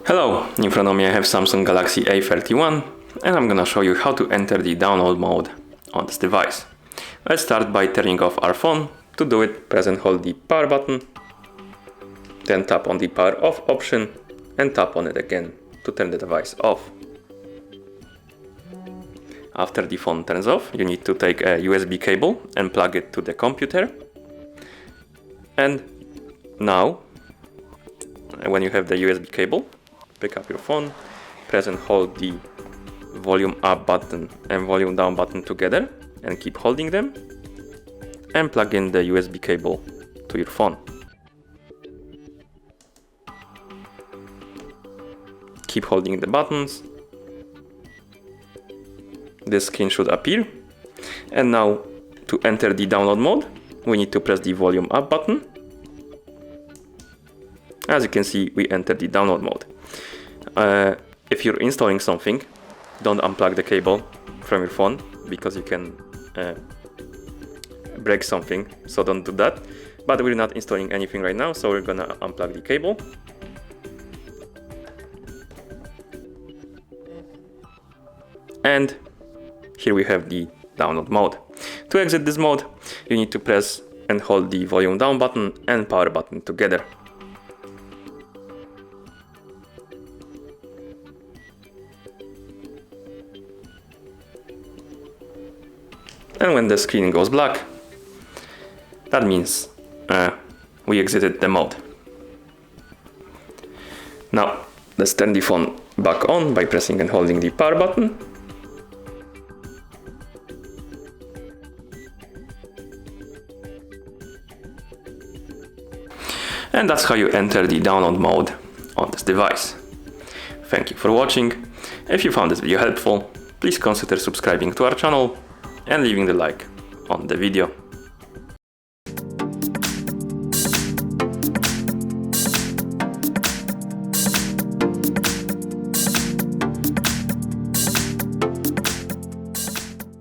Hello, in front of me I have Samsung Galaxy A31 and I'm gonna show you how to enter the download mode on this device. Let's start by turning off our phone. To do it, press and hold the power button, then tap on the power off option and tap on it again to turn the device off. After the phone turns off, you need to take a USB cable and plug it to the computer. And now, when you have the USB cable, pick up your phone, press and hold the volume up button and volume down button together and keep holding them, and plug in the USB cable to your phone. Keep holding the buttons. This screen should appear. And now, to enter the download mode, we need to press the volume up button. As you can see, we entered the download mode. If you're installing something, don't unplug the cable from your phone because you can break something, so don't do that. But we're not installing anything right now, so we're gonna unplug the cable. And here we have the download mode. To exit this mode, you need to press and hold the volume down button and power button together. And when the screen goes black, that means we exited the mode. Now, let's turn the phone back on by pressing and holding the power button. And that's how you enter the download mode on this device. Thank you for watching. If you found this video helpful, please consider subscribing to our channel and leaving the like on the video.